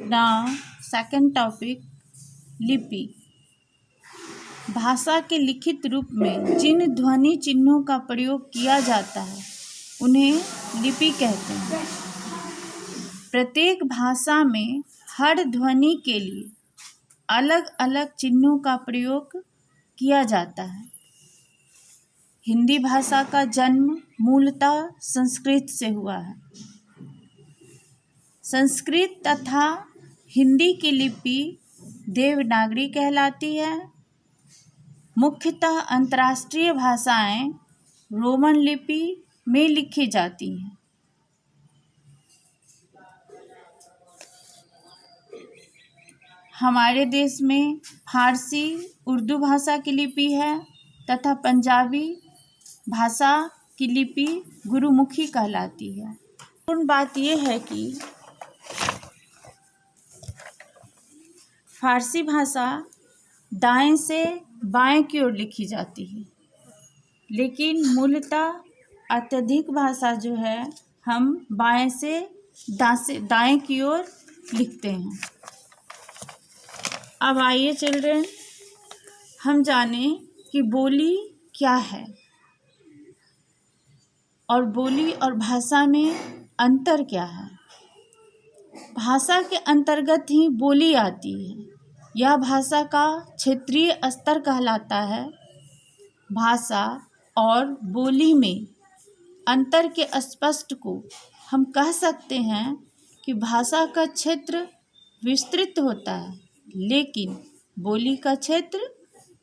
Now, second topic, लिपि। भाषा के लिखित रूप में जिन ध्वनि चिन्हों का प्रयोग किया जाता है उन्हें लिपि कहते हैं। प्रत्येक भाषा में हर ध्वनि के लिए अलग अलग चिन्हों का प्रयोग किया जाता है। हिंदी भाषा का जन्म मूलतः संस्कृत से हुआ है। संस्कृत तथा हिंदी की लिपि देवनागरी कहलाती है। मुख्यतः अंतर्राष्ट्रीय भाषाएं रोमन लिपि में लिखी जाती हैं। हमारे देश में फारसी उर्दू भाषा की लिपि है तथा पंजाबी भाषा की लिपि गुरुमुखी कहलाती है। पूर्ण बात यह है कि फारसी भाषा दाएं से बाएं की ओर लिखी जाती है, लेकिन मूलतः अत्यधिक भाषा जो है हम बाएं से दाएं की ओर लिखते हैं। अब आइए चिल्ड्रन, हम जाने कि बोली क्या है और बोली और भाषा में अंतर क्या है। भाषा के अंतर्गत ही बोली आती है। यह भाषा का क्षेत्रीय स्तर कहलाता है। भाषा और बोली में अंतर के स्पष्ट को हम कह सकते हैं कि भाषा का क्षेत्र विस्तृत होता है, लेकिन बोली का क्षेत्र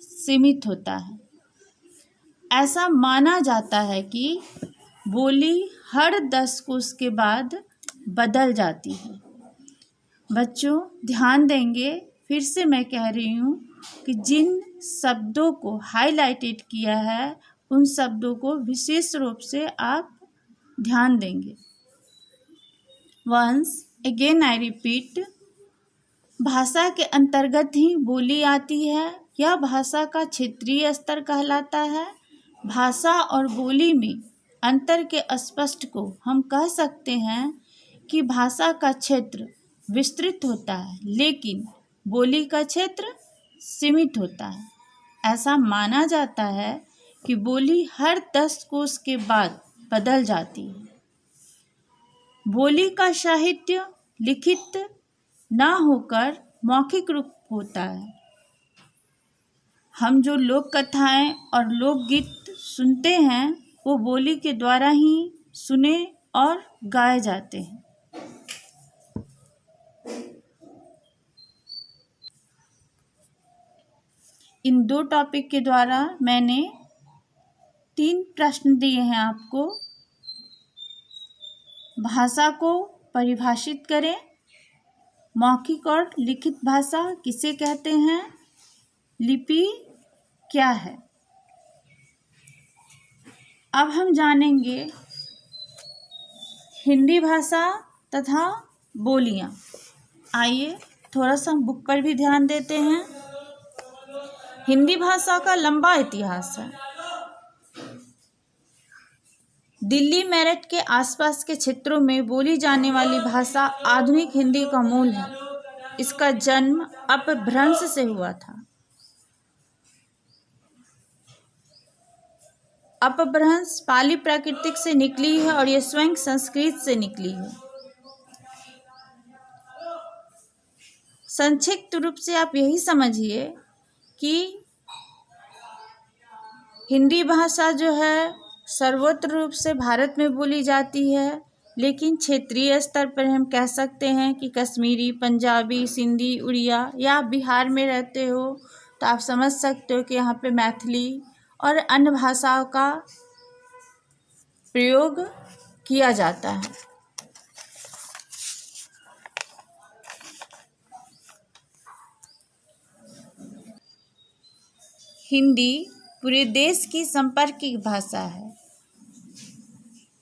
सीमित होता है। ऐसा माना जाता है कि बोली हर 10 कोस के बाद बदल जाती है। बच्चों ध्यान देंगे, फिर से मैं कह रही हूँ कि जिन शब्दों को हाईलाइटेड किया है उन शब्दों को विशेष रूप से आप ध्यान देंगे। वंस अगेन आई रिपीट, भाषा के अंतर्गत ही बोली आती है। यह भाषा का क्षेत्रीय स्तर कहलाता है। भाषा और बोली में अंतर के स्पष्ट को हम कह सकते हैं कि भाषा का क्षेत्र विस्तृत होता है, लेकिन बोली का क्षेत्र सीमित होता है। ऐसा माना जाता है कि बोली हर 10 कोस के बाद बदल जाती है। बोली का साहित्य लिखित न होकर मौखिक रूप होता है। हम जो लोक कथाएं और लोकगीत सुनते हैं वो बोली के द्वारा ही सुने और गाए जाते हैं। इन 2 टॉपिक के द्वारा मैंने 3 प्रश्न दिए हैं आपको। भाषा को परिभाषित करें। मौखिक और लिखित भाषा किसे कहते हैं? लिपि क्या है? अब हम जानेंगे हिंदी भाषा तथा बोलियां। आइए थोड़ा सा बुक पर भी ध्यान देते हैं। हिंदी भाषा का लंबा इतिहास है। दिल्ली मेरठ के आसपास के क्षेत्रों में बोली जाने वाली भाषा आधुनिक हिंदी का मूल है। इसका जन्म अपभ्रंश से हुआ था। अपभ्रंश पाली प्राकृतिक से निकली है और यह स्वयं संस्कृत से निकली है। संक्षिप्त रूप से आप यही समझिए कि हिंदी भाषा जो है सर्वत्र रूप से भारत में बोली जाती है, लेकिन क्षेत्रीय स्तर पर हम कह सकते हैं कि कश्मीरी, पंजाबी, सिंधी, उड़िया, या आप बिहार में रहते हो तो आप समझ सकते हो कि यहाँ पे मैथिली और अन्य भाषाओं का प्रयोग किया जाता है। हिंदी पूरे देश की संपर्क की भाषा है।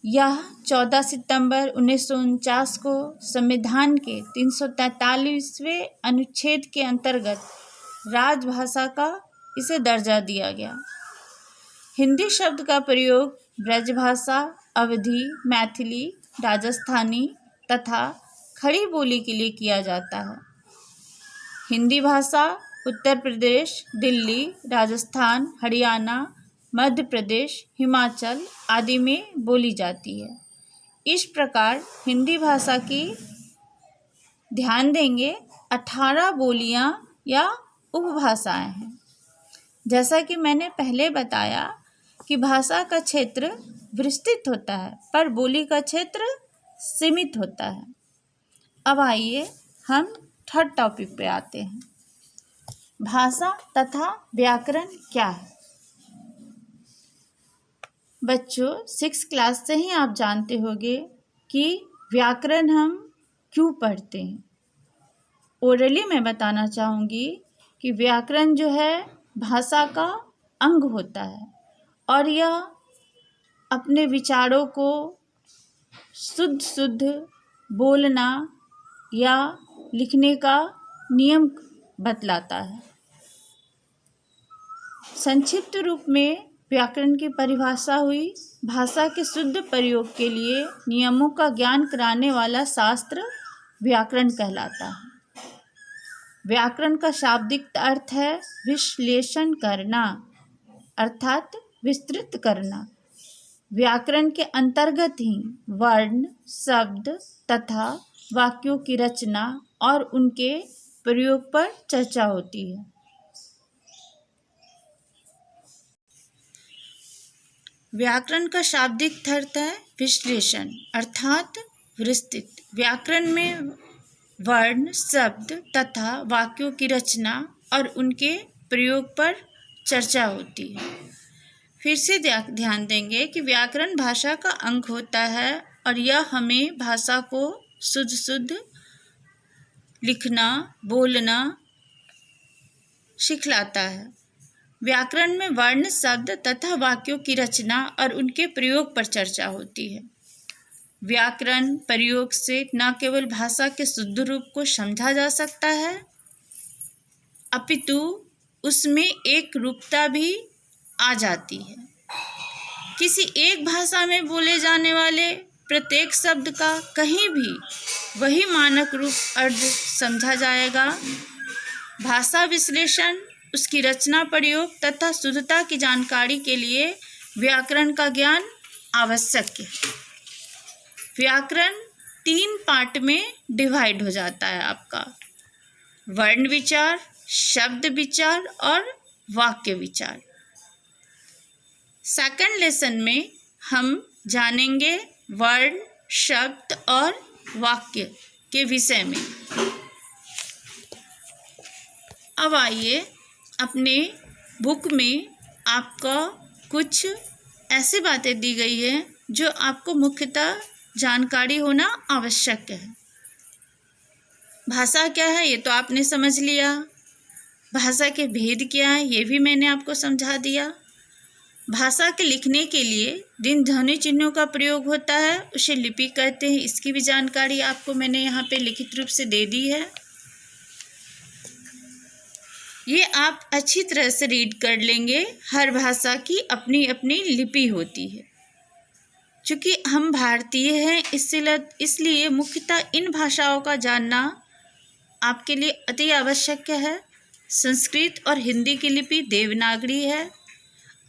यह 14 सितंबर 1949 को संविधान के 343वें अनुच्छेद के अंतर्गत राजभाषा का इसे दर्जा दिया गया। हिंदी शब्द का प्रयोग ब्रजभाषा, अवधी, मैथिली, राजस्थानी तथा खड़ी बोली के लिए किया जाता है। हिंदी भाषा उत्तर प्रदेश, दिल्ली, राजस्थान, हरियाणा, मध्य प्रदेश, हिमाचल आदि में बोली जाती है। इस प्रकार हिंदी भाषा की ध्यान देंगे 18 बोलियां या उपभाषाएं हैं। जैसा कि मैंने पहले बताया कि भाषा का क्षेत्र विस्तृत होता है पर बोली का क्षेत्र सीमित होता है। अब आइए हम थर्ड टॉपिक पे आते हैं। भाषा तथा व्याकरण क्या है? बच्चों, 6 क्लास से ही आप जानते होंगे कि व्याकरण हम क्यों पढ़ते हैं। ओरली मैं बताना चाहूँगी कि व्याकरण जो है भाषा का अंग होता है और यह अपने विचारों को शुद्ध बोलना या लिखने का नियम बतलाता है। संक्षिप्त रूप में व्याकरण की परिभाषा हुई भाषा के शुद्ध प्रयोग के लिए नियमों का ज्ञान कराने वाला शास्त्र व्याकरण कहलाता है। व्याकरण का शाब्दिक अर्थ है विश्लेषण करना अर्थात विस्तृत करना। व्याकरण के अंतर्गत ही वर्ण, शब्द तथा वाक्यों की रचना और उनके प्रयोग पर चर्चा होती है। व्याकरण का शाब्दिक अर्थ है विश्लेषण अर्थात विस्तृत। व्याकरण में वर्ण, शब्द तथा वाक्यों की रचना और उनके प्रयोग पर चर्चा होती है। फिर से ध्यान देंगे कि व्याकरण भाषा का अंग होता है और यह हमें भाषा को शुद्ध लिखना, बोलना सिखलाता है। व्याकरण में वर्ण, शब्द तथा वाक्यों की रचना और उनके प्रयोग पर चर्चा होती है। व्याकरण प्रयोग से न केवल भाषा के शुद्ध रूप को समझा जा सकता है अपितु उसमें एक रूपता भी आ जाती है। किसी एक भाषा में बोले जाने वाले प्रत्येक शब्द का कहीं भी वही मानक रूप अर्थ समझा जाएगा। भाषा विश्लेषण, उसकी रचना, प्रयोग तथा शुद्धता की जानकारी के लिए व्याकरण का ज्ञान आवश्यक है। व्याकरण 3 पार्ट में डिवाइड हो जाता है आपका, वर्ण विचार, शब्द विचार और वाक्य विचार। सेकंड लेसन में हम जानेंगे वर्ण, शब्द और वाक्य के विषय में। अब आइए अपने बुक में आपका कुछ ऐसी बातें दी गई है जो आपको मुख्यतः जानकारी होना आवश्यक है। भाषा क्या है ये तो आपने समझ लिया, भाषा के भेद क्या है ये भी मैंने आपको समझा दिया। भाषा के लिखने के लिए जिन ध्वनि चिन्हों का प्रयोग होता है उसे लिपि कहते हैं, इसकी भी जानकारी आपको मैंने यहाँ पे लिखित रूप से दे दी है। ये आप अच्छी तरह से रीड कर लेंगे। हर भाषा की अपनी अपनी लिपि होती है। चूँकि हम भारतीय हैं इसलिए मुख्यतः इन भाषाओं का जानना आपके लिए अति आवश्यक है। संस्कृत और हिंदी की लिपि देवनागरी है।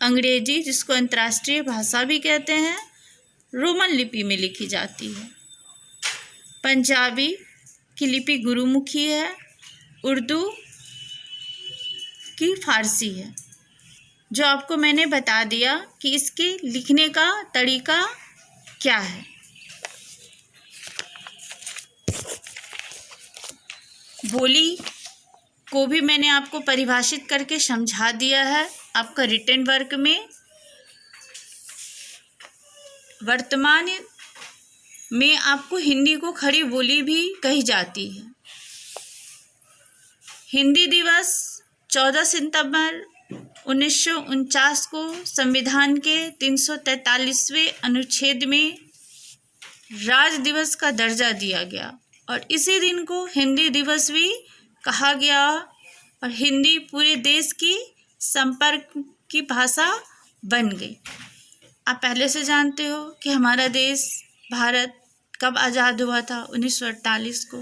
अंग्रेजी, जिसको अंतर्राष्ट्रीय भाषा भी कहते हैं, रोमन लिपि में लिखी जाती है। पंजाबी की लिपि गुरुमुखी है। उर्दू की फारसी है। जो आपको मैंने बता दिया कि इसके लिखने का तरीका क्या है। बोली को भी मैंने आपको परिभाषित करके समझा दिया है आपका रिटन वर्क में। वर्तमान में आपको हिंदी को खड़ी बोली भी कही जाती है। हिंदी दिवस 14 सितंबर 1949 को संविधान के 343वें अनुच्छेद में राज्य दिवस का दर्जा दिया गया और इसी दिन को हिंदी दिवस भी कहा गया और हिंदी पूरे देश की संपर्क की भाषा बन गई। आप पहले से जानते हो कि हमारा देश भारत कब आज़ाद हुआ था? 1948 को।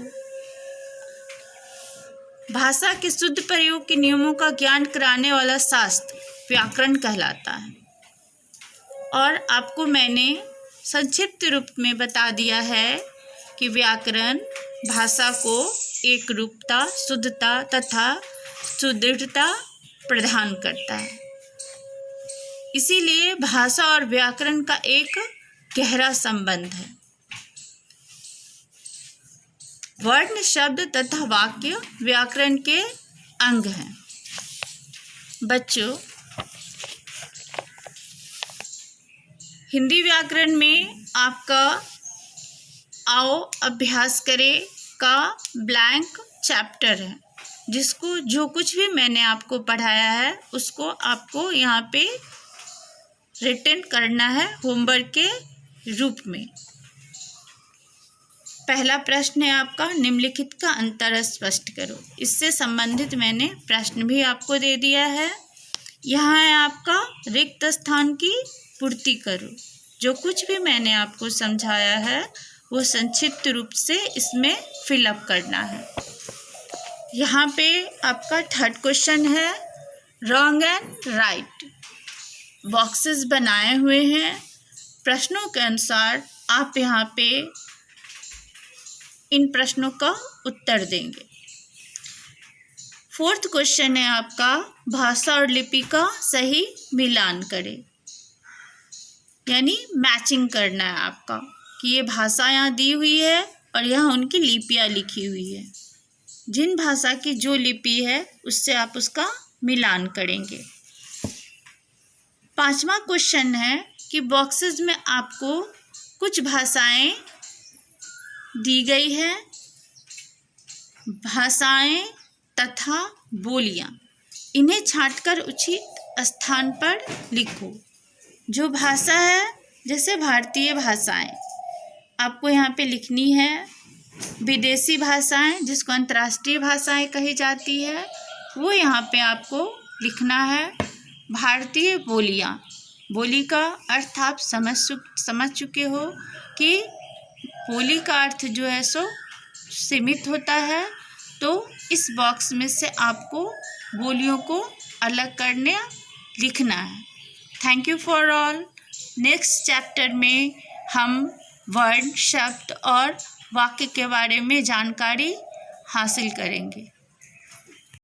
भाषा के शुद्ध प्रयोग के नियमों का ज्ञान कराने वाला शास्त्र व्याकरण कहलाता है। और आपको मैंने संक्षिप्त रूप में बता दिया है कि व्याकरण भाषा को एक रूपता, शुद्धता तथा सुदृढ़ता प्रदान करता है। इसीलिए भाषा और व्याकरण का एक गहरा संबंध है। वर्ण, शब्द तथा वाक्य व्याकरण के अंग हैं। बच्चों, हिंदी व्याकरण में आपका आओ अभ्यास करें का ब्लैंक चैप्टर है, जिसको जो कुछ भी मैंने आपको पढ़ाया है उसको आपको यहाँ पे रिटन करना है होमवर्क के रूप में। पहला प्रश्न है आपका, निम्नलिखित का अंतर स्पष्ट करो। इससे संबंधित मैंने प्रश्न भी आपको दे दिया है। यहाँ है आपका रिक्त स्थान की पूर्ति करो। जो कुछ भी मैंने आपको समझाया है वो संक्षिप्त रूप से इसमें फिलअप करना है। यहाँ पे आपका थर्ड क्वेश्चन है, रॉन्ग एंड राइट। बॉक्सेस बनाए हुए हैं। प्रश्नों के अनुसार आप यहाँ पे इन प्रश्नों का उत्तर देंगे। फोर्थ क्वेश्चन है आपका, भाषा और लिपि का सही मिलान करें, यानी मैचिंग करना है आपका कि ये भाषा यहाँ दी हुई है और यहाँ उनकी लिपियाँ लिखी हुई है। जिन भाषा की जो लिपि है उससे आप उसका मिलान करेंगे। पांचवा क्वेश्चन है कि बॉक्सेस में आपको कुछ भाषाएं दी गई है, भाषाएं तथा बोलियां, इन्हें छांटकर उचित स्थान पर लिखो। जो भाषा है, जैसे भारतीय भाषाएं आपको यहाँ पे लिखनी है। विदेशी भाषाएं जिसको अंतर्राष्ट्रीय भाषाएं कही जाती है वो यहाँ पे आपको लिखना है। भारतीय बोलियां, बोली का अर्थ आप समझ चुके हो कि बोली का अर्थ जो है सो सीमित होता है। तो इस बॉक्स में से आपको बोलियों को अलग करने लिखना है। Thank you for all. Next chapter में हम वर्ण, शब्द और वाक्य के बारे में जानकारी हासिल करेंगे।